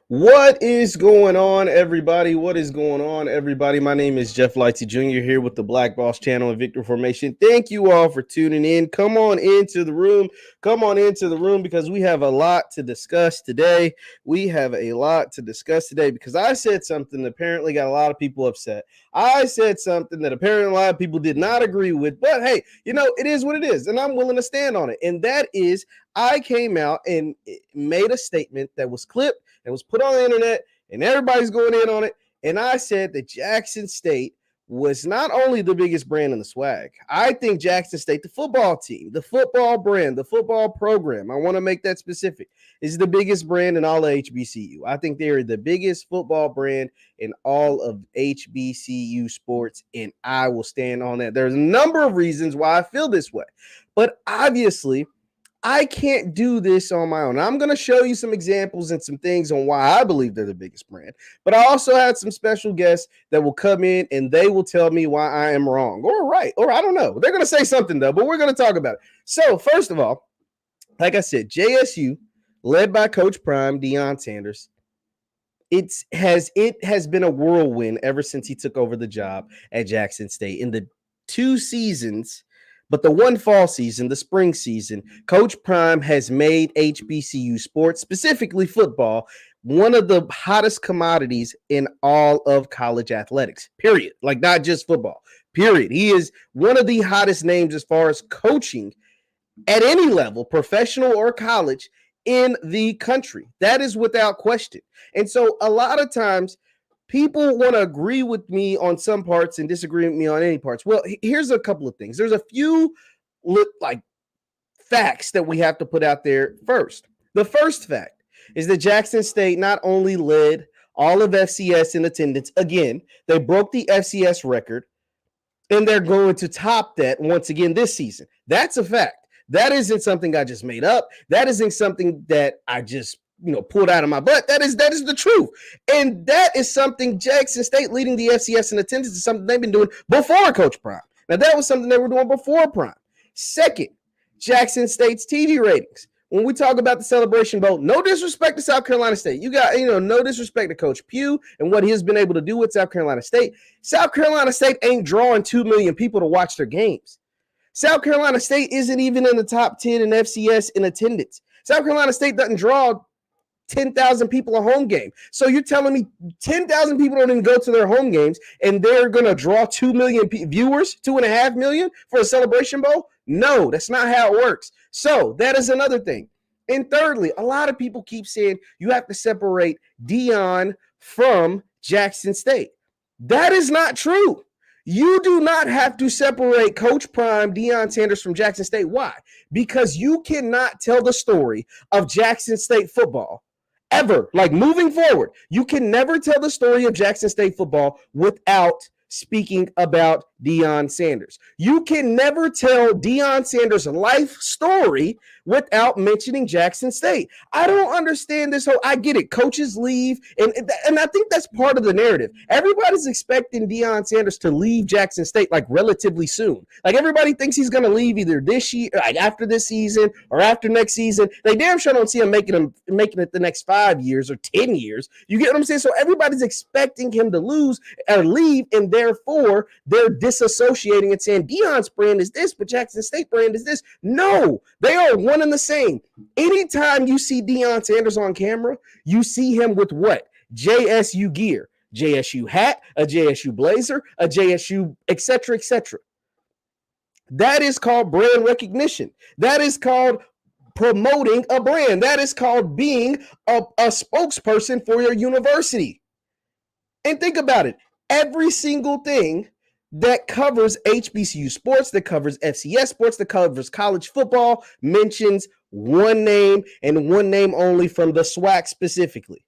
What is going on, everybody? What is going on, everybody? My name is JeffLightsyJr. here with the Black Boss Channel and Victor Formation. Thank you all for tuning in. Come on into the room. Come on into the room because we have a lot to discuss today. Because I said something that apparently got a lot of people upset. I said something that apparently a lot of people did not agree with. But hey, it is what it is, and I'm willing to stand on it. And that is, I came out and made a statement that was clipped and was put on the internet, and everybody's going in on it. And I said that Jackson State was not only the biggest brand in the SWAC. I think Jackson State, the football team, the football brand, the football program, I want to make that specific, is the biggest brand in all of HBCU. I think they are the biggest football brand in all of HBCU sports, and I will stand on that. There's a number of reasons why I feel this way, but obviously, I can't do this on my own. I'm going to show you some examples and some things on why I believe they're the biggest brand. But I also had some special guests that will come in and they will tell me why I am wrong or right, or I don't know. They're going to say something though, but we're going to talk about it. So first of all, like I said, JSU, led by Coach Prime, Deion Sanders, it has been a whirlwind ever since he took over the job at Jackson State. In the 2 seasons, but the one fall season, the spring season, Coach Prime has made HBCU sports, specifically football, one of the hottest commodities in all of college athletics, period. Like, not just football, period. He is one of the hottest names as far as coaching at any level, professional or college, in the country. That is without question. And so a lot of times people want to agree with me on some parts and disagree with me on any parts. Well, here's a couple of things. There's a few facts that we have to put out there first. The first fact is that Jackson State not only led all of FCS in attendance, again, they broke the FCS record, and they're going to top that once again this season. That's a fact. That isn't something I just made up. That isn't something that I just pulled out of my butt. That is the truth. And that is something Jackson State leading the FCS in attendance is something they've been doing before Coach Prime. Now, that was something they were doing before Prime. Second, Jackson State's TV ratings. When we talk about the Celebration Bowl, no disrespect to South Carolina State. You got, no disrespect to Coach Pugh and what he's been able to do with South Carolina State. South Carolina State ain't drawing 2 million people to watch their games. South Carolina State isn't even in the top 10 in FCS in attendance. South Carolina State doesn't draw 10,000 people a home game. So you're telling me 10,000 people don't even go to their home games and they're going to draw 2 million viewers, 2.5 million for a Celebration Bowl? No, that's not how it works. So that is another thing. And thirdly, a lot of people keep saying you have to separate Deion from Jackson State. That is not true. You do not have to separate Coach Prime, Deion Sanders from Jackson State. Why? Because you cannot tell the story of Jackson State football ever. Like, moving forward, you can never tell the story of Jackson State football without speaking about Deion Sanders. You can never tell Deion Sanders' life story without mentioning Jackson State. I don't understand this whole, I get it, coaches leave, and I think that's part of the narrative. Everybody's expecting Deion Sanders to leave Jackson State like relatively soon. Like, everybody thinks he's going to leave either this year, like after this season or after next season. They damn sure don't see him making it the next 5 years or 10 years. You get what I'm saying? So everybody's expecting him to lose or leave, and therefore they're disassociating and saying Deion's brand is this, but Jackson State brand is this. No, they are one and the same. Anytime you see Deion Sanders on camera, you see him with what? JSU gear, JSU hat, a JSU blazer, a JSU, etc., etc. That is called brand recognition. That is called promoting a brand. That is called being a spokesperson for your university. And think about it. Every single thing that covers HBCU sports, that covers FCS sports, that covers college football, mentions one name and one name only from the SWAC specifically,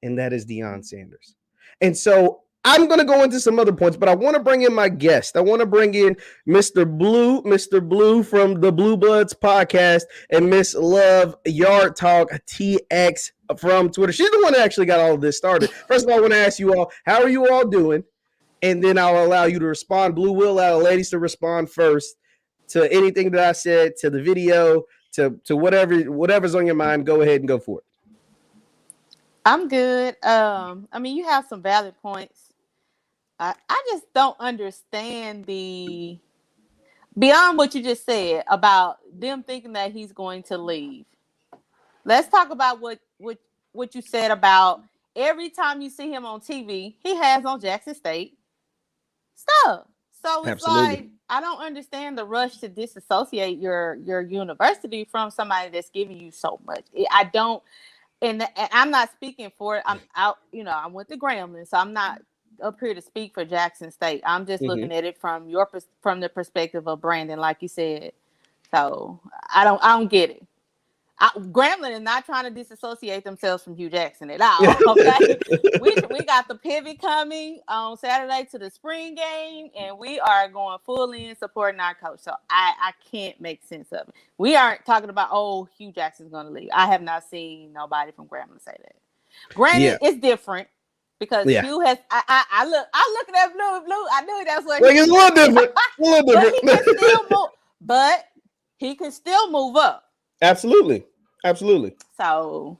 and that is Deion Sanders. And so I'm going to go into some other points, but I want to bring in my guest. I want to bring in Mr. Blue from the Blue Bloods podcast, and Miss Love Yard Talk TX from Twitter. She's the one that actually got all of this started. First of all, I want to ask you all, how are you all doing? And then I'll allow you to respond. Blue will allow ladies to respond first to anything that I said, to the video, to whatever's on your mind. Go ahead and go for it. I'm good. I mean, you have some valid points. I just don't understand the beyond what you just said about them thinking that he's going to leave. Let's talk about what you said about every time you see him on TV, he has on Jackson State stuff. So it's like Absolutely. I don't understand the rush to disassociate your university from somebody that's giving you so much. I don't, and I'm not speaking for it. I'm out. I went to Grambling, so I'm not up here to speak for Jackson State. I'm just looking at it from from the perspective of Brandon, like you said. So I don't get it. Grambling is not trying to disassociate themselves from Hugh Jackson at all. Okay, we got the pivot coming on Saturday to the spring game, and we are going full in supporting our coach. So I can't make sense of it. We aren't talking about Hugh Jackson's going to leave. I have not seen nobody from Grambling say that. Granted, it's different because Hugh has. I look at that blue. I knew that's what. Like it's a little different. A little different. But he can still move. But he can still move up. Absolutely. So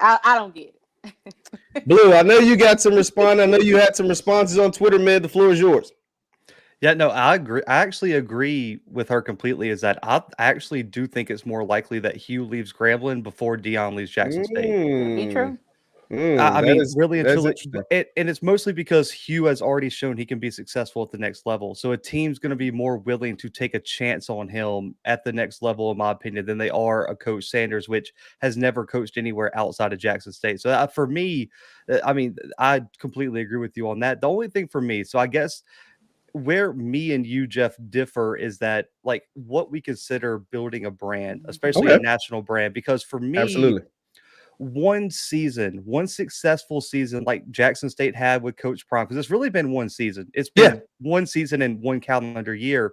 I don't get it. Blue, I know you got some response. I know you had some responses on Twitter, man. The floor is yours. Yeah, no, I agree. I actually agree with her completely. Is that I actually do think it's more likely that Hugh leaves Grambling before Deion leaves Jackson State. Be true. I mean, really and truly, and it's mostly because Hugh has already shown he can be successful at the next level. So a team's going to be more willing to take a chance on him at the next level, in my opinion, than they are a Coach Sanders, which has never coached anywhere outside of Jackson State. So for me, I mean, I completely agree with you on that. The only thing for me, so I guess where me and you, Jeff, differ is that like what we consider building a brand, especially a national brand, because for me, absolutely. One successful season like Jackson State had with Coach Prime, because it's really been one season. It's been one season and one calendar year.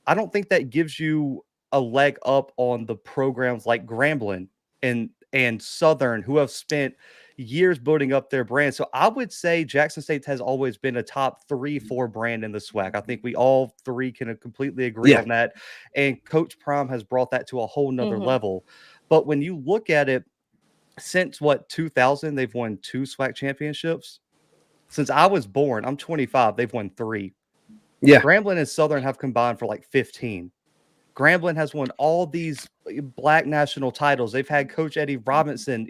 I don't think that gives you a leg up on the programs like Grambling and Southern, who have spent years building up their brand. So I would say Jackson State has always been a top 3-4 brand in the SWAC. I think we all three can completely agree on that. And Coach Prime has brought that to a whole nother level. But when you look at it, since 2000, they've won 2 SWAC championships. Since I was born, I'm 25, they've won 3. Yeah. Grambling and Southern have combined for like 15. Grambling has won all these Black national titles. They've had Coach Eddie Robinson.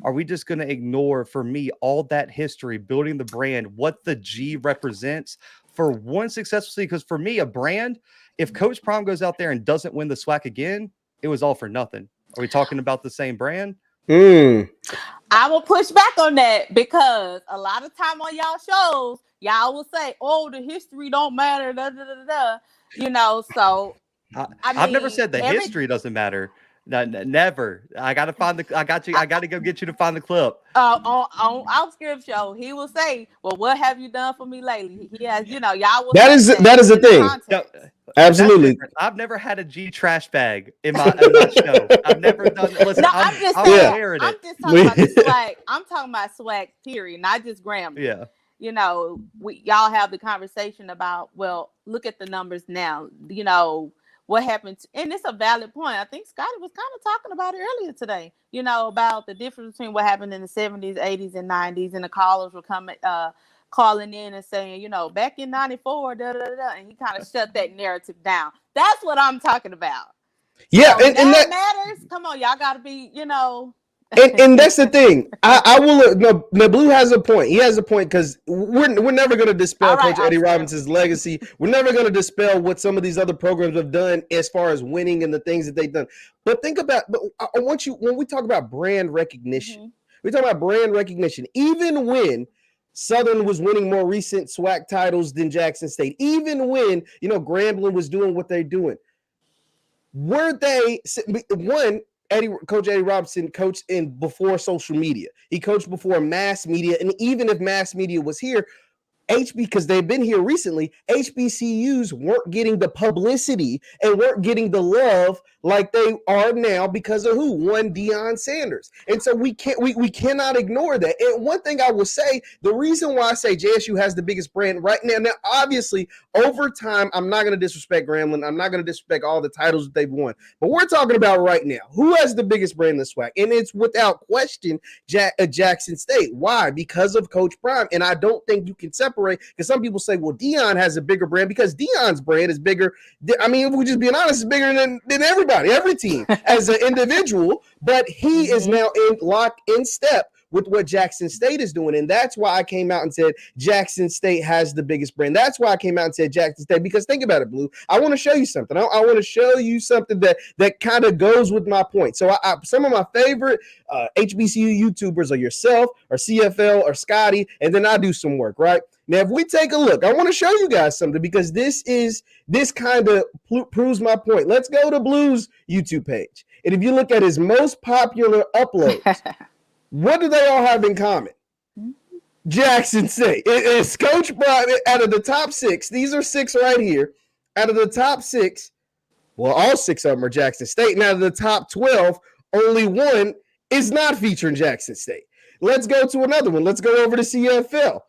Are we just going to ignore, for me, all that history, building the brand, what the G represents for one successful season? Because for me, a brand, if Coach Prime goes out there and doesn't win the SWAC again, it was all for nothing. Are we talking about the same brand? I will push back on that because a lot of time on y'all shows, y'all will say, the history don't matter, so I've never said the history doesn't matter. No, never. I got to go get you to find the clip. On Outskirts show, he will say, well, what have you done for me lately? He has, y'all will that is the thing. Absolutely. I've never had a G trash bag in my show. I've never done it. Listen, I'm just talking about the SWAC. I'm talking about SWAC period, not just Grambling. Yeah. Y'all have the conversation about, well, look at the numbers now. What happened, and it's a valid point. I think Scotty was kind of talking about it earlier today, about the difference between what happened in the 70s, 80s, and 90s, and the callers were calling in and saying, back in 94, and he kind of shut that narrative down. That's what I'm talking about. Yeah, so and that matters. Come on, y'all got to be, And that's the thing. I will. No, Blue has a point. He has a point because we're never going to dispel Coach Eddie Robinson's legacy. We're never going to dispel what some of these other programs have done as far as winning and the things that they've done. But think about. But I want you, when we talk about brand recognition, we talk about brand recognition. Even when Southern was winning more recent SWAC titles than Jackson State, even when Grambling was doing what they're doing, were they Coach Eddie Robinson coached before social media. He coached before mass media. And even if mass media was here, because they've been here recently, HBCUs weren't getting the publicity and weren't getting the love like they are now because of who? One Deion Sanders. And so we cannot ignore that. And one thing I will say, the reason why I say JSU has the biggest brand right now, obviously over time, I'm not going to disrespect Grambling. I'm not going to disrespect all the titles that they've won, but we're talking about right now, who has the biggest brand in the SWAC? And it's without question Jackson State. Why? Because of Coach Prime. And I don't think you can separate, because some people say, well, Deion has a bigger brand, because Deion's brand is bigger. I mean, if we're just being honest, it's bigger than everybody, every team as an individual, but he is now in step with what Jackson State is doing. And that's why I came out and said Jackson State has the biggest brand. That's why I came out and said Jackson State, because think about it, Blue. I want to show you something. I want to show you something that kind of goes with my point. So some of my favorite HBCU YouTubers are yourself or CFL or Scotty, and then I do some work, right? Now, if we take a look, I want to show you guys something, because this kind of proves my point. Let's go to Blue's YouTube page. And if you look at his most popular uploads, what do they all have in common? Jackson State. It's Coach Prime. Out of the top 6, these are 6 right here. Out of the top 6, well, all 6 of them are Jackson State. And out of the top 12, only one is not featuring Jackson State. Let's go to another one. Let's go over to CFL.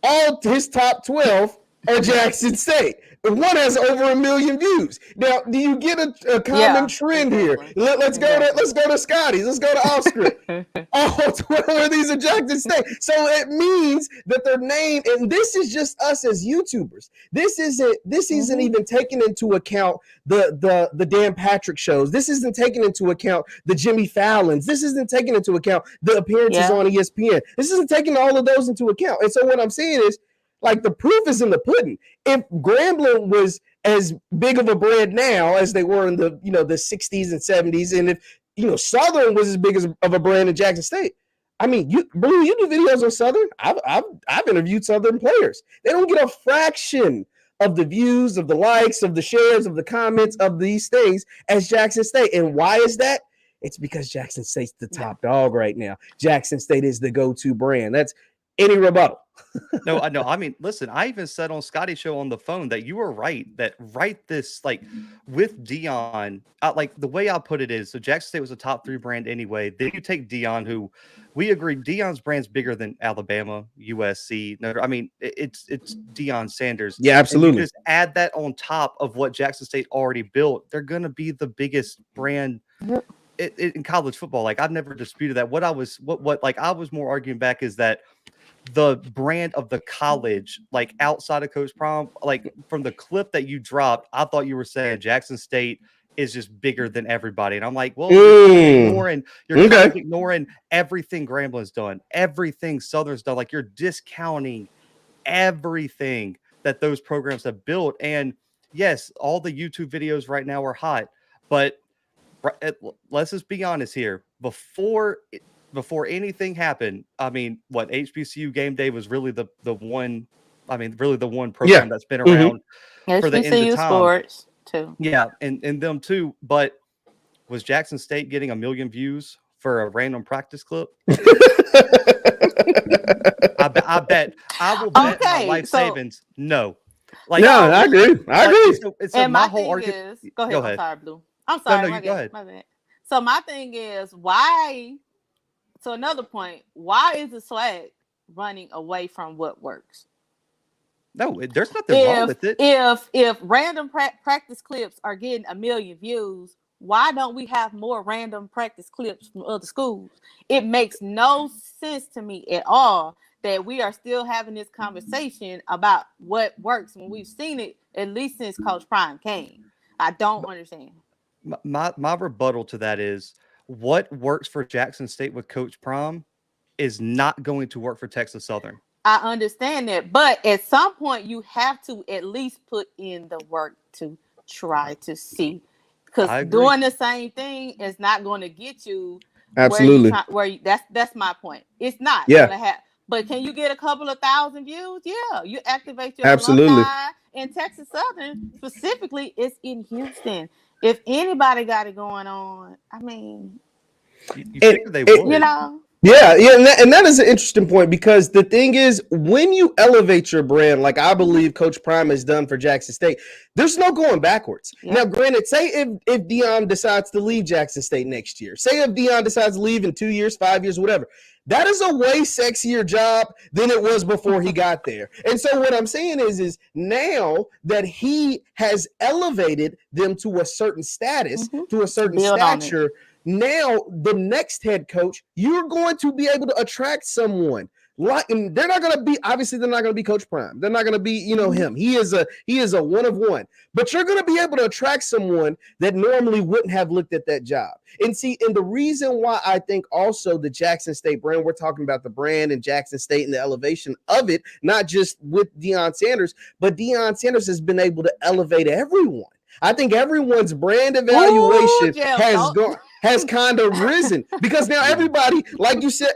All his top 12 are Jackson State. One has over 1 million views. Now, do you get a common trend here? Let's go to Scotty's. Let's go to Oscar. All 12 of these are Jackson State. So it means that their name, and this is just us as YouTubers. This isn't even taking into account the Dan Patrick shows. This isn't taking into account the Jimmy Fallons. This isn't taking into account the appearances on ESPN. This isn't taking all of those into account. And so what I'm saying is, like, the proof is in the pudding. If Grambling was as big of a brand now as they were in the 60s and 70s, and if Southern was as big of a brand in Jackson State, I mean, you do videos on Southern. I've interviewed Southern players. They don't get a fraction of the views, of the likes, of the shares, of the comments, of these things as Jackson State. And why is that? It's because Jackson State's the top dog right now. Jackson State is the go-to brand. That's any rebuttal. No, I know. I mean, listen, I even said on Scotty's show on the phone that you were right, that this, like, with Deion, like, the way I put it is, so Jackson State was a top 3 brand anyway. Then you take Deion, who we agree Deion's brand's bigger than Alabama, USC. No, I mean, it's Deion Sanders. Yeah, absolutely. And you just add that on top of what Jackson State already built. They're going to be the biggest brand in college football. Like, I've never disputed that. What I was more arguing back is that the brand of the college, like, outside of Coach Prime, like, from the clip that you dropped, I thought you were saying Jackson State is just bigger than everybody. And I'm like, well, you're kind of ignoring everything Grambling's done, everything Southern's done. Like, you're discounting everything that those programs have built. And yes, all the YouTube videos right now are hot, but let's just be honest here. Before anything happened, I mean, what HBCU Game Day was really the one. I mean, really the one program that's been around for the end of time. Sports too. Yeah, and them too. But was Jackson State getting 1 million views for a random practice clip? I will bet my life savings. No. Like, no, I agree. And my thing is, go ahead. I'm sorry, Blue. I'm sorry. No, go ahead. My bad. So my thing is, why? So another point, why is the SWAC running away from what works? No, there's nothing wrong with it. If random practice clips are getting 1 million views, why don't we have more random practice clips from other schools? It makes no sense to me at all that we are still having this conversation about what works when we've seen it, at least since Coach Prime came. I don't understand. My rebuttal to that is, what works for Jackson State with Coach Prime is not going to work for Texas Southern. I understand that, but at some point you have to at least put in the work to try to see, because doing the same thing is not going to get you absolutely that's my point. It's not going to happen. But can you get a couple of thousand views? Yeah, you activate your alumni. In Texas Southern specifically, it's in Houston. If anybody got it going on, I mean, you figure they would. Yeah, and that is an interesting point because the thing is, when you elevate your brand, like I believe Coach Prime has done for Jackson State, there's no going backwards. Yeah. Now, granted, say if Deion decides to leave Jackson State next year, say if Deion decides to leave in 2 years, 5 years, whatever, that is a way sexier job than it was before he got there. And so what I'm saying is now that he has elevated them to a certain status, to a certain stature, now the next head coach, you're going to be able to attract someone like, and they're not going to be, obviously they're not going to be Coach Prime. They're not going to be, him. He is a one of one, but you're going to be able to attract someone that normally wouldn't have looked at that job. And see, and the reason why I think also the Jackson State brand, we're talking about the brand and Jackson State and the elevation of it, not just with Deion Sanders, but Deion Sanders has been able to elevate everyone. I think everyone's brand evaluation has kind of risen because now everybody, like you said,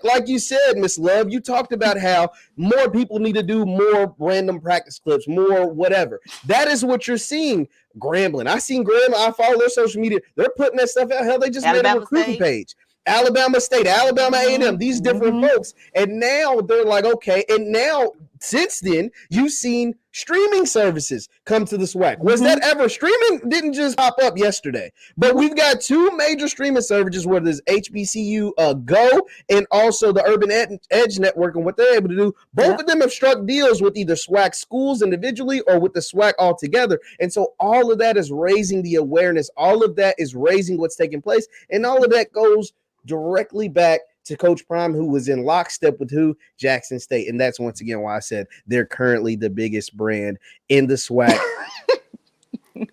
Miss Love, you talked about how more people need to do more random practice clips, more whatever. That is what you're seeing. Grambling. I seen Grambling. I follow their social media. They're putting that stuff out. Hell, they just made a recruiting page. Alabama State, Alabama A&M, these different folks. And now they're like, okay. And now, since then, you've seen streaming services come to the SWAC. Was that ever? Streaming didn't just pop up yesterday. But we've got two major streaming services, whether it's HBCU Go and also the Urban Edge Network and what they're able to do. Both of them have struck deals with either SWAC schools individually or with the SWAC altogether. And so all of that is raising the awareness. All of that is raising what's taking place. And all of that goes directly back to Coach Prime, who was in lockstep with Jackson State. And that's once again why I said they're currently the biggest brand in the SWAC.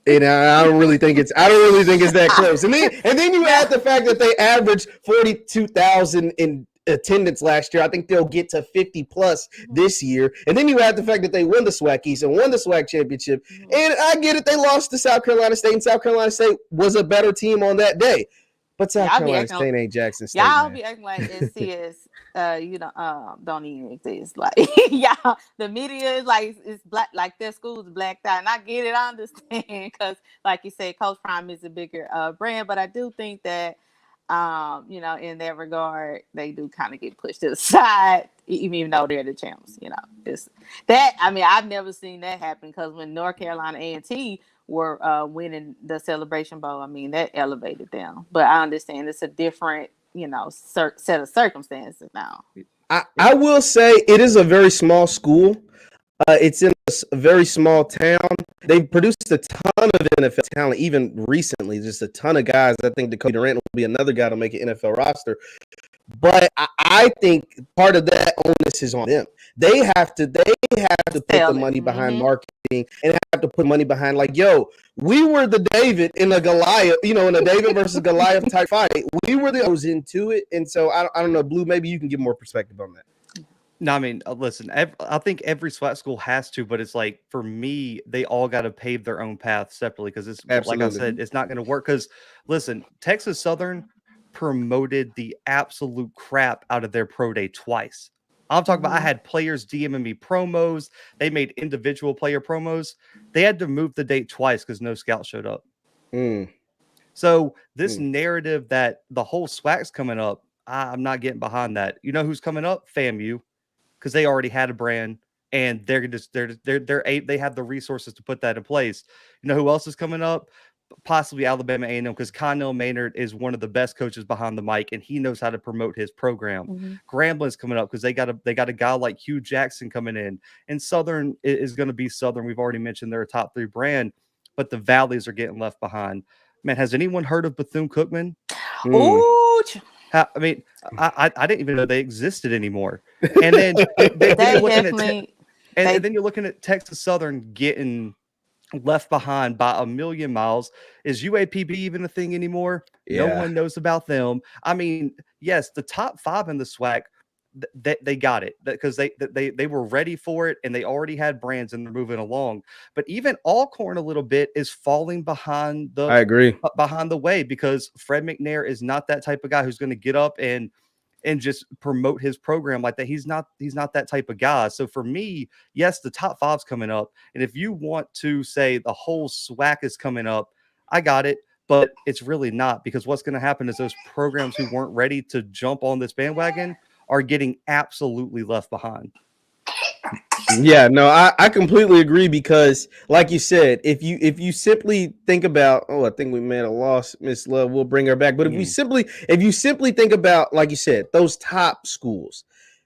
And I don't really think it's that close. And then you add the fact that they averaged 42,000 in attendance last year. I think they'll get to 50 plus this year. And then you add the fact that they won the SWAC East and won the SWAC championship. And I get it, they lost to South Carolina State, and South Carolina State was a better team on that day. But South Carolina State ain't Jackson State. Y'all be acting like NCS, don't even exist. Like, y'all, the media is like, it's black, like their school's blacked out. And I get it, I understand, because like you said, Coach Prime is a bigger brand. But I do think that, in that regard, they do kind of get pushed to the side, even though they're the champs. It's that. I mean, I've never seen that happen because when North Carolina A&T were winning the Celebration Bowl, I mean, that elevated them. But I understand it's a different, set of circumstances now. I will say it is a very small school. It's in a very small town. They've produced a ton of NFL talent, even recently, just a ton of guys. I think Dakota Durant will be another guy to make an NFL roster. But I think part of that onus is on them. They have to put the money behind marketing and have to put money behind, like, yo, we were the David in a Goliath, in a David versus Goliath type fight. We were the ones into it. And so I don't know, Blue, maybe you can give more perspective on that. No, I mean, listen, I think every SWAC school has to, but it's like, for me, they all got to pave their own path separately because it's, like I said, it's not going to work. Because, listen, Texas Southern promoted the absolute crap out of their pro day twice. I'm talking about, I had players DMing me promos. They made individual player promos. They had to move the date twice because no scout showed up. So this narrative that the whole SWAC's coming up, I'm not getting behind that. You know who's coming up? FAMU. Because they already had a brand and they have the resources to put that in place. You know who else is coming up? Possibly Alabama A&M, because Connell Maynard is one of the best coaches behind the mic and he knows how to promote his program. Grambling's coming up because they got a guy like Hugh Jackson coming in, and Southern is going to be Southern. We've already mentioned they're a top 3 brand, but the Valleys are getting left behind. Man, has anyone heard of Bethune-Cookman? I mean, I didn't even know they existed anymore. And then then you're looking at Texas Southern getting left behind by a million miles. Is UAPB even a thing anymore? No one knows about them. I mean, yes, the top 5 in the SWAC, they got it because they were ready for it and they already had brands and they're moving along. But even Alcorn a little bit is falling behind behind the way because Fred McNair is not that type of guy who's going to get up and just promote his program like that. He's not that type of guy. So for me, yes, the top 5's coming up. And if you want to say the whole SWAC is coming up, I got it. But it's really not, because what's going to happen is those programs who weren't ready to jump on this bandwagon are getting absolutely left behind. Yeah, no, I completely agree because, like you said, if you simply think about, I think we made a loss, Miss Love. We'll bring her back. But if you simply think about, like you said, those top schools,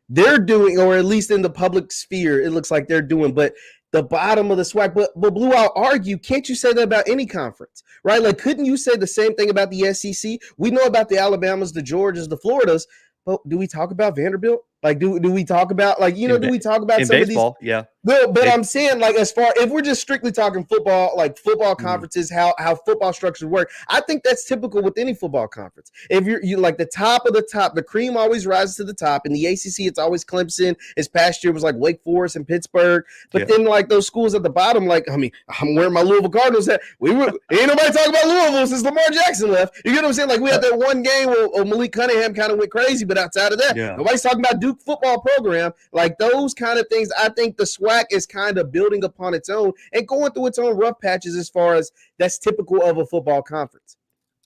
they're doing, or at least in the public sphere, it looks like they're doing. But the bottom of the SWAC, but Blue, I'll argue, can't you say that about any conference, right? Like, couldn't you say the same thing about the SEC? We know about the Alabamas, the Georgias, the Floridas, but do we talk about Vanderbilt? Like, do we talk about, like, do we talk about some baseball, of these? Yeah. Well, but I'm saying, like, as far, if we're just strictly talking football, like football conferences, how football structures work, I think that's typical with any football conference. If you like the top of the top, the cream always rises to the top. In the ACC, it's always Clemson. This past year was like Wake Forest and Pittsburgh. But then, like, those schools at the bottom, like, I mean, I'm wearing my Louisville Cardinals hat. Ain't nobody talking about Louisville since Lamar Jackson left. You get what I'm saying? Like, we had that one game where Malik Cunningham kind of went crazy, but outside of that, nobody's talking about Duke football program. Like, those kind of things, I think the SWAC is kind of building upon its own and going through its own rough patches as far as that's typical of a football conference.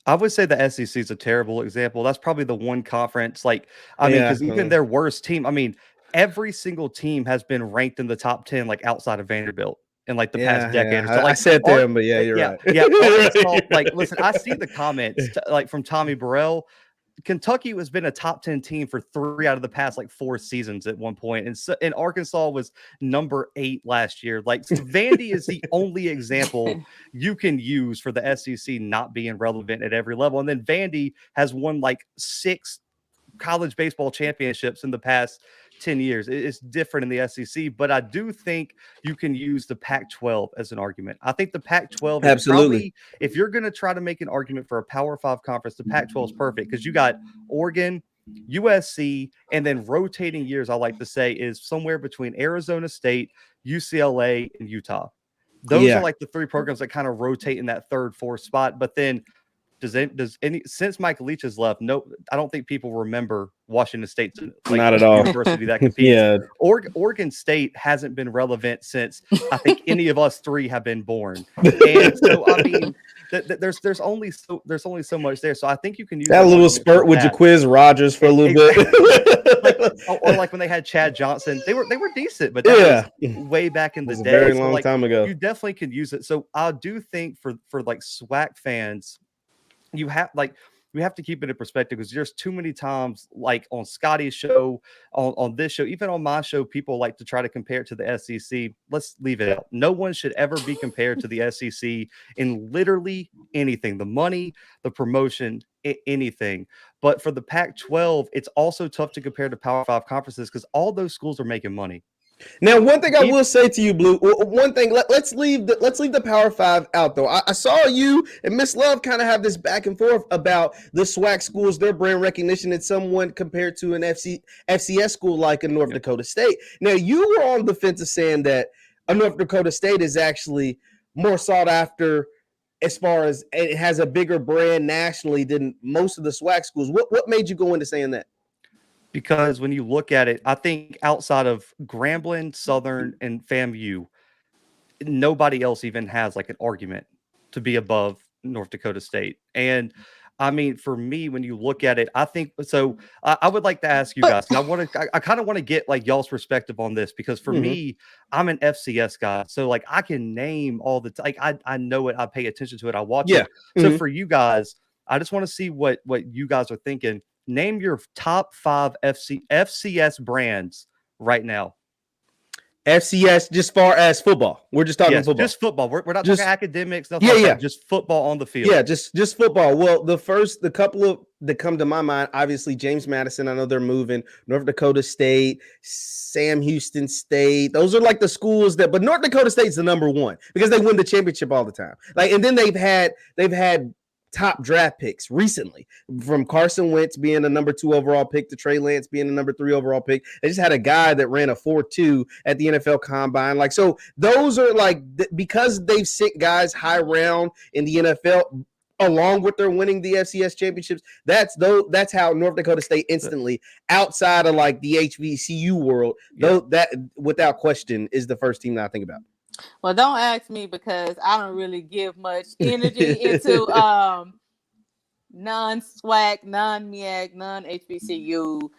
I would say the SEC is a terrible example. That's probably the one conference, like, I mean, because even their worst team, I mean, every single team has been ranked in the top 10, like, outside of Vanderbilt in, like, the past decade. So, like, I said them, but you're right. Yeah, like, listen, I see the comments, like, from Tommy Burrell. Kentucky has been a top 10 team for 3 out of the past, like, 4 seasons at one point. And Arkansas was number 8 last year. Like, so Vandy is the only example you can use for the SEC not being relevant at every level. And then Vandy has won like 6 college baseball championships in the past 10 years. It's different in the SEC, but I do think you can use the Pac-12 as an argument. I think the Pac-12 is probably, if you're going to try to make an argument for a Power 5 conference, the Pac-12 is perfect because you got Oregon, USC, and then rotating years, I like to say, is somewhere between Arizona State, UCLA, and Utah. Those are like the 3 programs that kind of rotate in that 3rd, 4th spot. But then since Mike Leach has left, no, I don't think people remember Washington State's like, not at all university that competes. Oregon State hasn't been relevant since I think any of us 3 have been born. And so I mean, there's only so much there. So I think you can use that little spurt with Jaquiz Rogers for a little bit, or like when they had Chad Johnson, they were decent, but that was way back in the day, a very long time ago. You definitely can use it. So I do think for like SWAC fans, we have to keep it in perspective because there's too many times, like on Scotty's show, on this show, even on my show, people like to try to compare it to the SEC. Let's leave it out. No one should ever be compared to the SEC in literally anything, the money, the promotion, anything. But for the Pac-12, it's also tough to compare to Power 5 conferences because all those schools are making money. Now, one thing I will say to you, Blue, one thing, let's leave the Power 5 out, though. I saw you and Miss Love kind of have this back and forth about the SWAC schools, their brand recognition, and someone compared to an FCS school like a North Dakota State. Now, you were on the fence of saying that a North Dakota State is actually more sought after as far as it has a bigger brand nationally than most of the SWAC schools. What made you go into saying that? Because when you look at it, I think outside of Grambling, Southern, and FAMU, nobody else even has like an argument to be above North Dakota State. And I mean, for me, when you look at it, I think so. I would like to ask you guys. I kind of want to get like y'all's perspective on this because for me, I'm an FCS guy, so like I can name all the like I know it. I pay attention to it. I watch it. So for you guys, I just want to see what you guys are thinking. Name your top 5 FCS brands right now. FCS, just far as football. We're just talking football. Just football. We're not talking academics. Nothing just football on the field. Yeah, just football. Well, the couple of that come to my mind, obviously James Madison. I know they're moving. North Dakota State, Sam Houston State. Those are like the schools but North Dakota State's the number 1 because they win the championship all the time. Like, and then they've had top draft picks recently, from Carson Wentz being the number 2 overall pick to Trey Lance being the number 3 overall pick. They just had a guy that ran a 4.2 at the NFL Combine. Like, so those are like, because they've sent guys high round in the NFL along with their winning the FCS championships. That's how North Dakota State instantly, outside of like the HBCU world, though, that without question is the first team that I think about. Well, don't ask me because I don't really give much energy into non-SWAC, non-MEAC, non-HBCU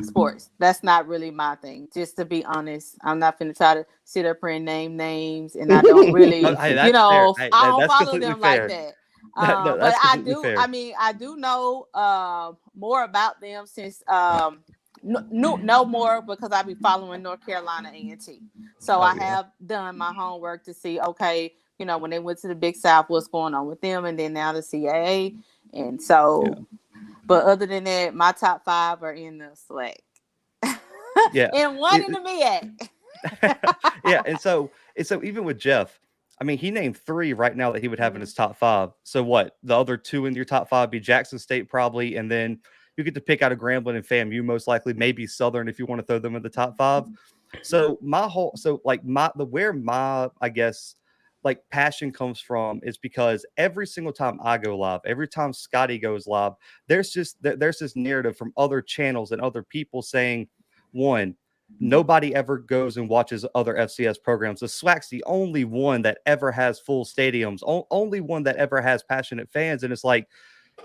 sports. That's not really my thing. Just to be honest, I'm not gonna try to sit up here and name names, and I don't really, Hey, that's fair. Hey, I don't that's follow completely them fair. like that. No, But that's I completely do. fair. I mean, I do know more about them since know more because I be following North Carolina A&T. So I have done my homework to see, okay, when they went to the Big South, what's going on with them, and then now the CAA, and so. But other than that, my top 5 are in the SWAC. And one in the MEAC. And so even with Jeff, I mean, he named 3 right now that he would have in his top 5. So what? The other 2 in your top 5 be Jackson State probably, and then you get to pick out a Grambling and FAMU most likely, maybe Southern if you want to throw them in the top 5. So where my I guess like passion comes from is because every single time I go live, every time Scotty goes live, there's this narrative from other channels and other people saying, one, nobody ever goes and watches other FCS programs. The SWAC's the only one that ever has full stadiums, only one that ever has passionate fans. And it's like,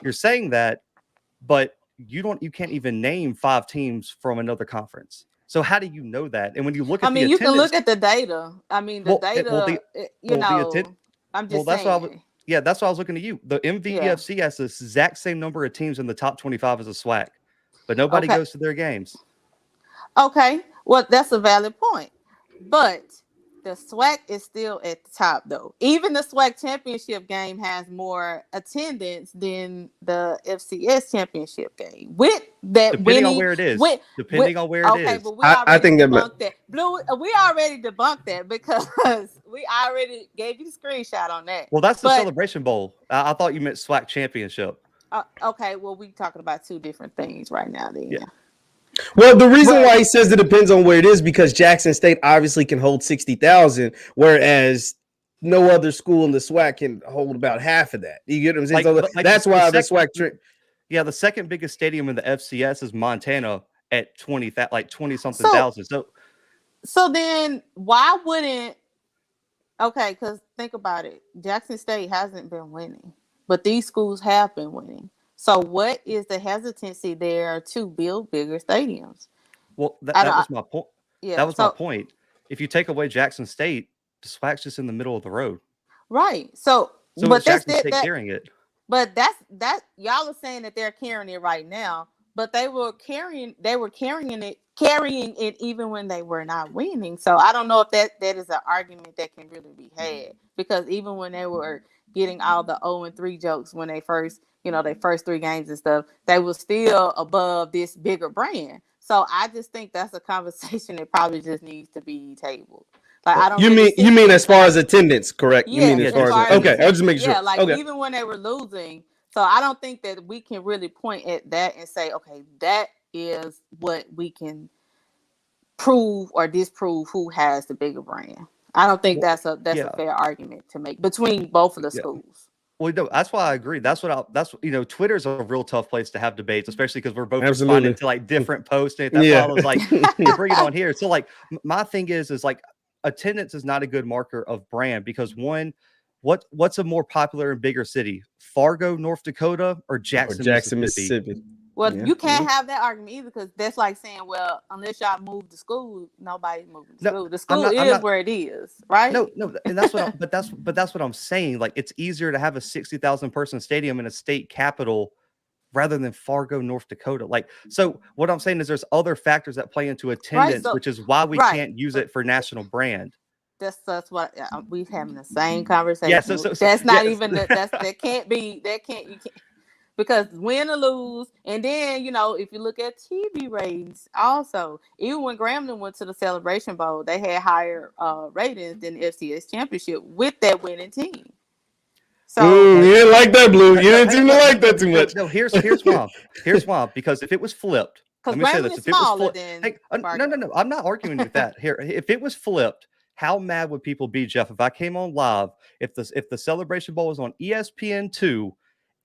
you're saying that, but you can't even name 5 teams from another conference. So how do you know that? And when you look at you can look at the data. I mean, the data, I'm just saying. That's why I was looking at you. The MVEFC has the exact same number of teams in the top 25 as a SWAC, but nobody goes to their games. Okay, well, that's a valid point. But the SWAC is still at the top, though. Even the SWAC championship game has more attendance than the FCS championship game. With that, depending on where it is. Okay, but we already debunked that. Blue, we already debunked that because we already gave you the screenshot on that. Well, that's the Celebration Bowl. I thought you meant SWAC championship. Okay, well, we're talking about 2 different things right now. Then. Yeah. Well, the reason why he says it depends on where it is because Jackson State obviously can hold 60,000, whereas no other school in the SWAC can hold about half of that. You get what I'm saying? So that's why the SWAC trick. Yeah, the second biggest stadium in the FCS is Montana at 20 something thousand. So then why wouldn't? Okay, because think about it. Jackson State hasn't been winning, but these schools have been winning. So what is the hesitancy there to build bigger stadiums? Well, that was my point. Yeah, that was my point. If you take away Jackson State, the SWAC's just in the middle of the road. Right. So but Jackson State carrying it. But that y'all are saying that they're carrying it right now, but they were carrying it even when they were not winning. So I don't know if that is an argument that can really be had, because even when they were getting all the 0-3 jokes when they first, their first 3 games and stuff, they were still above this bigger brand. So I just think that's a conversation that probably just needs to be tabled. Like, I don't. You mean as far as attendance, correct? Yeah, you mean as far as okay? I was just making sure. Yeah, like even when they were losing. So I don't think that we can really point at that and say, okay, that is what we can prove or disprove who has the bigger brand. I don't think that's a fair argument to make between both of the schools. Well, no, that's why I agree. Twitter's a real tough place to have debates, especially because we're both responding to like different posts. And that's why I was like, bring it on here. So like my thing is like attendance is not a good marker of brand because one, what's a more popular and bigger city? Fargo, North Dakota, or Jackson, Mississippi? Well, you can't have that argument either, because that's like saying, well, unless y'all move to school, nobody's moving to school. The school is where it is, right? No, and that's what. That's what I'm saying. Like, it's easier to have a 60,000 person stadium in a state capital rather than Fargo, North Dakota. Like, so what I'm saying is there's other factors that play into attendance, which is why we can't use it for national brand. That's what we're having the same conversation. Yeah, so that's not even that can't you can't. Because win or lose, and then, if you look at TV ratings, also, even when Grambling went to the Celebration Bowl, they had higher ratings than the FCS Championship with that winning team. So you didn't like that, Blue. You didn't seem to like that too much. No, here's why. Here's why. Because if it was flipped, let me say this: if it was flipped, no, I'm not arguing with that. Here, if it was flipped, how mad would people be, Jeff? If I came on live, if the Celebration Bowl was on ESPN2.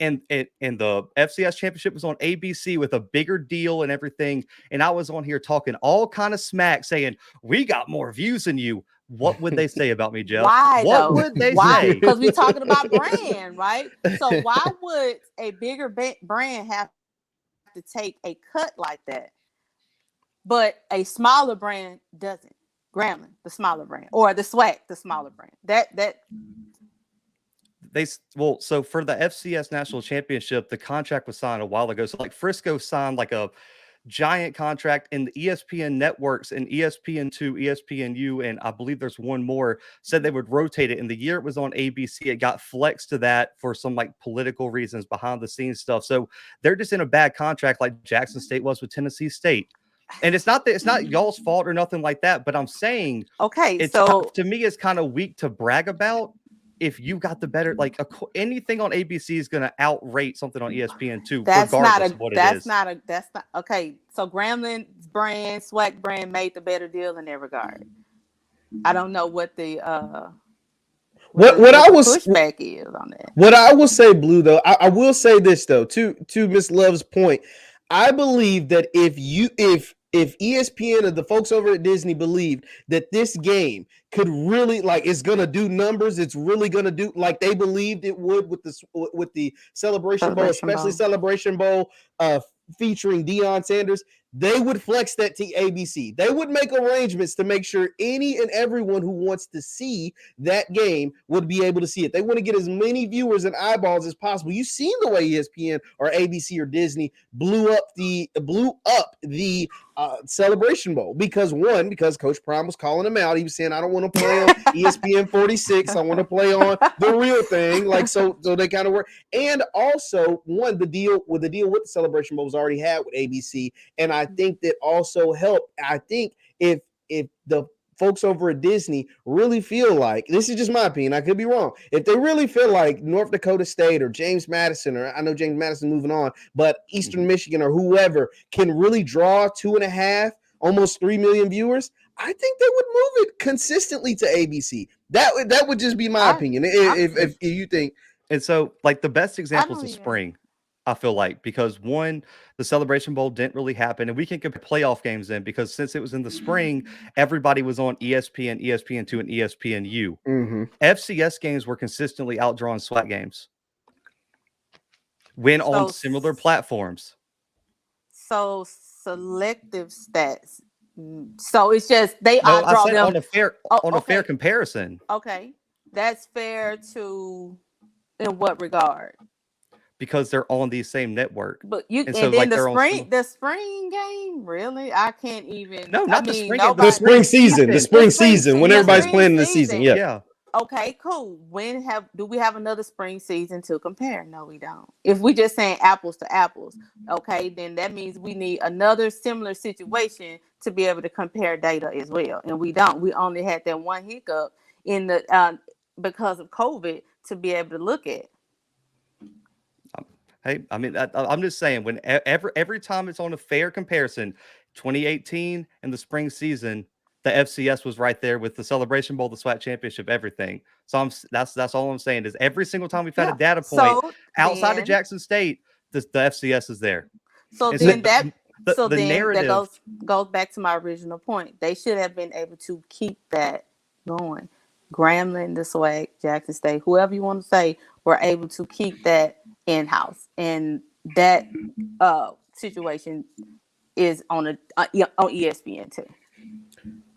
And the FCS championship was on ABC with a bigger deal and everything. And I was on here talking all kind of smack saying, we got more views than you. what would they say about me, Jeff? Why What though? would they Why? say? Because we're talking about brand, right? So why would a bigger brand have to take a cut like that, but a smaller brand doesn't? Grambling, the smaller brand, or the SWAC, the smaller brand. So for the FCS National Championship, the contract was signed a while ago. So like Frisco signed like a giant contract, and the ESPN networks and ESPN2, ESPNU, and I believe there's one more, said they would rotate it. And the year it was on ABC, it got flexed to that for some like political reasons, behind the scenes stuff. So they're just in a bad contract like Jackson State was with Tennessee State. And it's not y'all's fault or nothing like that, but I'm saying, okay. So to me, it's kind of weak to brag about. If you got the better, like anything on ABC is going to outrate something on ESPN2, regardless of what it is. That's not okay. So Grambling's brand, SWAC brand made the better deal in that regard. I don't know what the pushback is on that. What I will say, Blue, though, I will say this though, to Miss Love's point, I believe that if ESPN and the folks over at Disney believed that this game could really, like, it's gonna do numbers, it's really gonna do like they believed it would with the Celebration Bowl, especially Celebration Bowl featuring Deion Sanders, they would flex that to ABC. They would make arrangements to make sure any and everyone who wants to see that game would be able to see it. They want to get as many viewers and eyeballs as possible. You've seen the way ESPN or ABC or Disney blew up the Celebration Bowl because Coach Prime was calling him out. He was saying, I don't want to play on ESPN 46. I want to play on the real thing. Like, so they kind of work. And also, the deal with the Celebration Bowl was already had with ABC. And I think that also helped. I think if the folks over at Disney really feel like, this is just my opinion, I could be wrong, if they really feel like North Dakota State or James Madison, or I know James Madison moving on, but Eastern Michigan or whoever can really draw 2.5, almost 3 million viewers, I think they would move it consistently to ABC. That would just be my opinion. If you think. And so, like, the best example is the spring, I feel like, because one, the Celebration Bowl didn't really happen, and we can compare playoff games then, because since it was in the spring, everybody was on ESPN, ESPN2, and ESPNU. Mm-hmm. FCS games were consistently outdrawing SWAC games when on similar platforms. So selective stats. So it's just they outdraw them on a fair comparison. Okay, that's fair in what regard? Because they're on the same network. But the spring game, really? I can't even. No, not the spring. The spring season. The spring season when everybody's playing in the season. Yeah. Okay, cool. Do we have another spring season to compare? No, we don't. If we just saying apples to apples, okay, then that means we need another similar situation to be able to compare data as well, and we don't. We only had that one hiccup in the because of COVID to be able to look at. Hey, I mean, I'm just saying, when every time it's on a fair comparison, 2018 and the spring season, the FCS was right there with the Celebration Bowl, the SWAC championship, everything. So that's all I'm saying is every single time we've had a data point outside of Jackson State, the FCS is there. So then that goes back to my original point. They should have been able to keep that going. Grambling, the SWAC, Jackson State, whoever you want to say, were able to keep that in-house, and that situation is on ESPN too.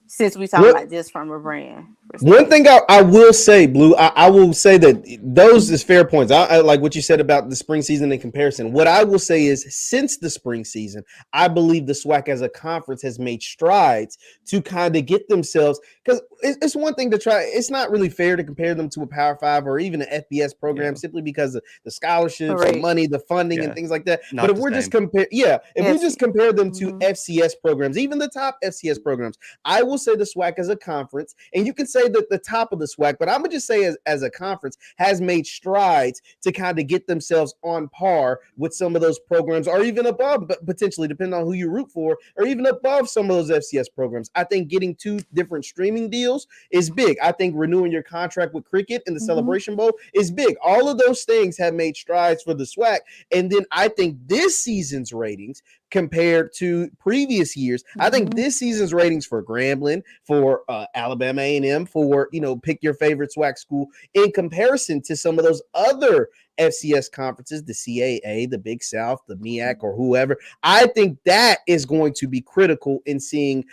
Since we talking about this from a brand perspective. One thing I will say, Blue, I will say that those is fair points. I like what you said about the spring season in comparison. What I will say is, since the spring season, I believe the SWAC as a conference has made strides to kind of get themselves, because it's one thing to try. It's not really fair to compare them to a Power 5 or even an FBS program simply because of the scholarships, the money, the funding, and things like that. But if we're just compare them to FCS programs, even the top FCS programs, I will say the SWAC as a conference, and you can say that the top of the SWAC, but I'm gonna just say as a conference has made strides to kind of get themselves on par with some of those programs, or even above, but potentially depending on who you root for, or even above some of those FCS programs. I think getting 2 different streaming deals is big. I think renewing your contract with Cricket in the Celebration Bowl is big. All of those things have made strides for the SWAC, and then I think this season's ratings compared to previous years. I think this season's ratings for Grambling, for Alabama A&M, for, pick your favorite SWAC school, in comparison to some of those other FCS conferences, the CAA, the Big South, the MEAC, or whoever, I think that is going to be critical in seeing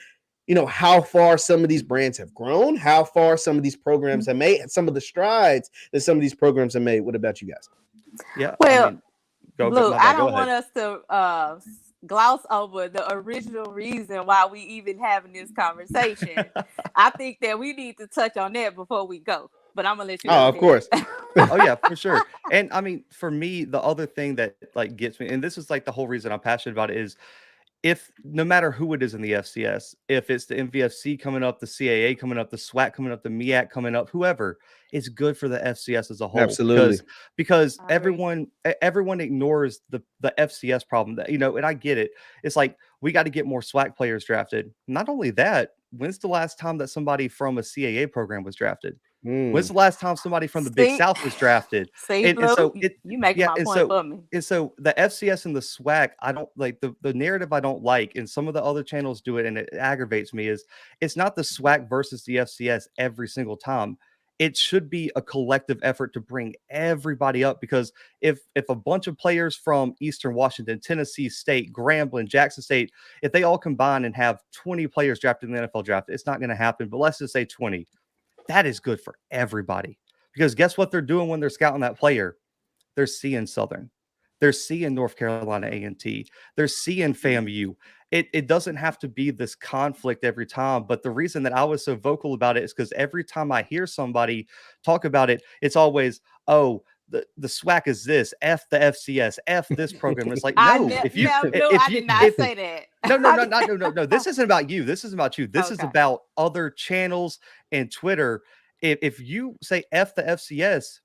how far some of these brands have grown, how far some of these programs have made, and some of the strides that some of these programs have made. What about you guys? Yeah. Well, Blue, I don't want us to gloss over the original reason why we even having this conversation. I think that we need to touch on that before we go. But I'm gonna let you. Oh, of course. Oh yeah, for sure. And I mean, for me, the other thing that like gets me, and this is like the whole reason I'm passionate about it, is if no matter who it is in the FCS, if it's the MVFC coming up, the CAA coming up, the SWAC coming up, the MEAC coming up, whoever, it's good for the FCS as a whole. Absolutely. Because everyone ignores the FCS problem. That, and I get it. It's like we got to get more SWAC players drafted. Not only that, when's the last time that somebody from a CAA program was drafted? When's the last time somebody from the Big South was drafted? You make my point for me. And so the FCS and the SWAC, I don't like the narrative I don't like, and some of the other channels do it, and it aggravates me, is it's not the SWAC versus the FCS every single time. It should be a collective effort to bring everybody up, because if a bunch of players from Eastern Washington, Tennessee State, Grambling, Jackson State, if they all combine and have 20 players drafted in the NFL draft, it's not going to happen. But let's just say 20. That is good for everybody, because guess what they're doing when they're scouting that player? They're seeing Southern. They're seeing North Carolina A&T. They're seeing FAMU. It doesn't have to be this conflict every time. But the reason that I was so vocal about it is because every time I hear somebody talk about it, it's always, oh, the SWAC is this, F the FCS, F this program. It's like, no, I did not say that. No. This isn't about you. This isn't about you. This is about other channels and Twitter. If you say F the FCS,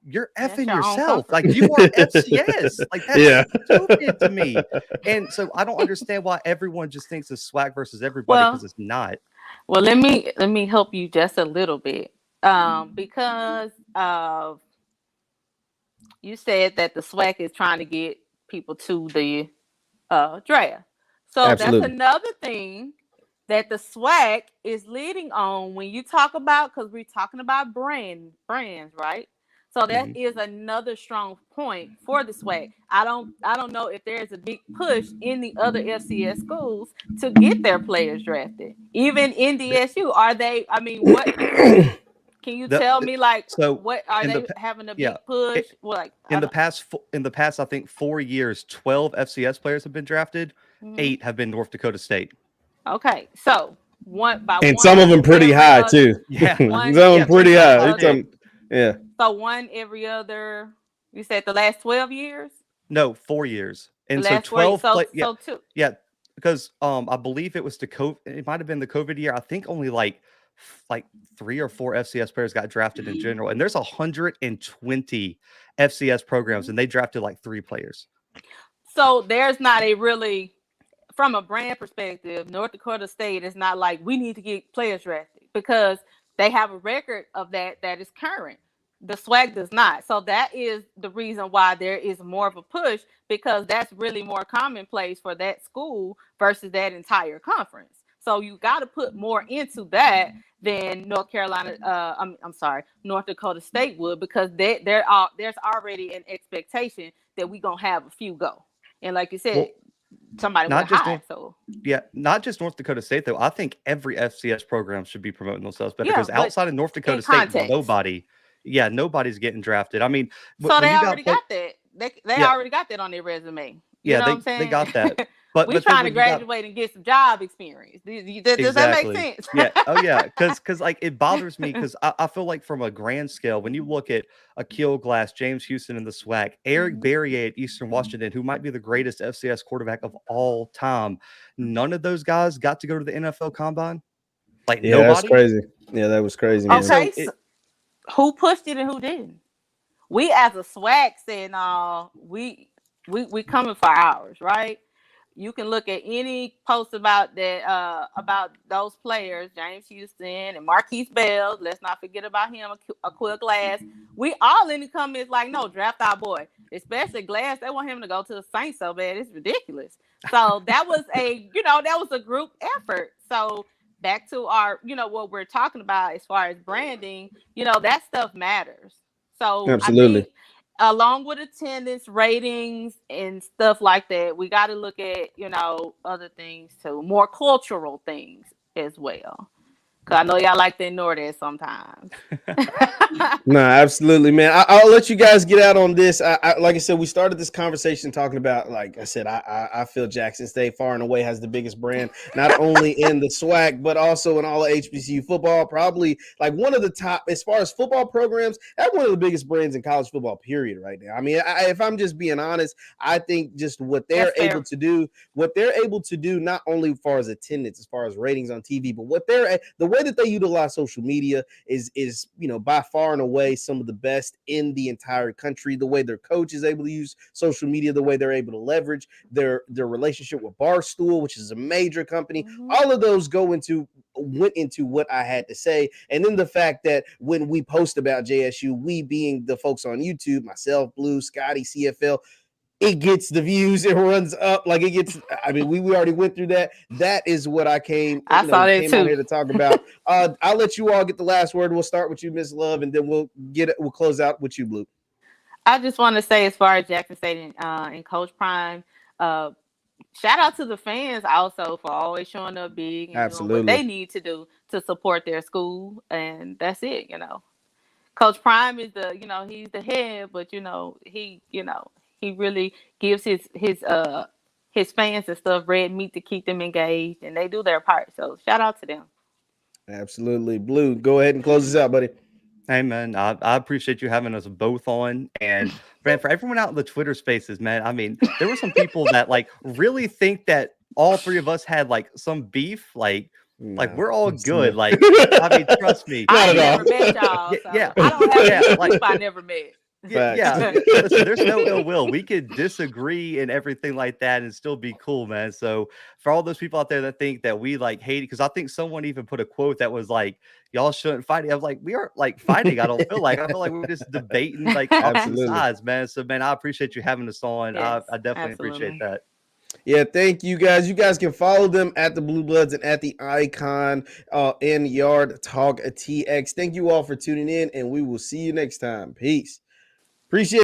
you're effing yourself. Like, you are FCS. Like, that's stupid to me. And so I don't understand why everyone just thinks it's SWAC versus everybody, because it's not. Well, let me help you just a little bit. Because you said that the SWAC is trying to get people to the draft. So Absolutely. That's another thing that the SWAC is leading on when you talk about, because we're talking about brands, right? So that is another strong point for the SWAC. I don't know if there's a big push in the other FCS schools to get their players drafted. Even in DSU, are they? I mean, what? Can you tell me, like, what are they having a big push? In the past, I think 4 years, 12 FCS players have been drafted. 8 have been North Dakota State. Okay, so some of them pretty high too. Yeah, some of them pretty high. Yeah. So one every other. You said the last 12 years? No, 4 years. And so 12. So two. Yeah, because I believe it was it might have been the COVID year. I think only like 3 or 4 FCS players got drafted in general, and there's 120 FCS programs, and they drafted like 3 players. So there's not a really, from a brand perspective, North Dakota State is not like, we need to get players drafted, because they have a record of that is current. The SWAC does not. So that is the reason why there is more of a push, because that's really more commonplace for that school versus that entire conference. So you got to put more into that than North Dakota State would, because there's already an expectation that we're going to have a few go. And like you said, somebody went high. Not just North Dakota State, though. I think every FCS program should be promoting themselves better, because outside of North Dakota State, nobody's getting drafted. I mean, so they already got that. They already got that on their resume. You know what I'm saying? They got that. But we're trying to graduate and get some job experience. Does that make sense? Yeah. Oh yeah. Because like, it bothers me, because I feel like from a grand scale, when you look at Akil Glass, James Houston in the SWAC, Eric Berrier at Eastern Washington, who might be the greatest FCS quarterback of all time, none of those guys got to go to the NFL Combine. Like, nobody. That's crazy. Yeah, that was crazy. Man. Okay, so who pushed it and who didn't? We as a SWAC said, we coming for ours, right? You can look at any post about that about those players, James Houston and Marquise Bell. Let's not forget about him, Aquil Glass. We all in the comments like, no, draft our boy, especially Glass. They want him to go to the Saints so bad, it's ridiculous. So that was a group effort. So back to our, what we're talking about as far as branding, that stuff matters. So Absolutely. I think along with attendance, ratings, and stuff like that, we got to look at, other things too, more cultural things as well. Because I know y'all like to ignore that sometimes. No, absolutely, man. I'll let you guys get out on this. Like I said, we started this conversation talking about, like I said, I feel Jackson State far and away has the biggest brand, not only in the SWAC, but also in all of HBCU football. Probably like one of the top, as far as football programs, that's one of the biggest brands in college football, period, right now. I mean, if I'm just being honest, I think just what they're able to do, not only as far as attendance, as far as ratings on TV, but the way that they utilize social media is by far and away some of the best in the entire country. The way their coach is able to use social media, the way they're able to leverage their relationship with Barstool, which is a major company. Mm-hmm. All of those went into what I had to say. And then the fact that when we post about JSU, we being the folks on YouTube, myself, Blue, Scotty, CFL, it gets the views, it runs up, like it gets. I mean, we already went through that. That is what I came on here to talk about. I'll let you all get the last word. We'll start with you, Miss Love, and then we'll close out with you, Blue. I just want to say, as far as Jackson State and Coach Prime, shout out to the fans also for always showing up big and doing what they need to do to support their school, and that's it. Coach Prime is he's the head, but he really gives his fans and stuff red meat to keep them engaged, and they do their part. So shout out to them. Absolutely. Blue, go ahead and close this out, buddy. Hey, man, I appreciate you having us both on. And, man, for everyone out in the Twitter spaces, man, I mean, there were some people that, like, really think that all three of us had, like, some beef. Like, we're all good. Like, I mean, trust me. I never met y'all. So I don't have any group I never met. Yeah. Listen, there's no ill will. We could disagree and everything like that and still be cool, man. So for all those people out there that think that we like hate it, because I think someone even put a quote that was like, y'all shouldn't fight. I was like, we aren't like fighting. I feel like we're just debating like opposite sides, man. So man, I appreciate you having us on. Yes, I definitely appreciate that. Yeah, thank you guys. You guys can follow them at the Blue Bloods and at the Icon in Yard Talk TX. Thank you all for tuning in, and we will see you next time. Peace. Appreciate it.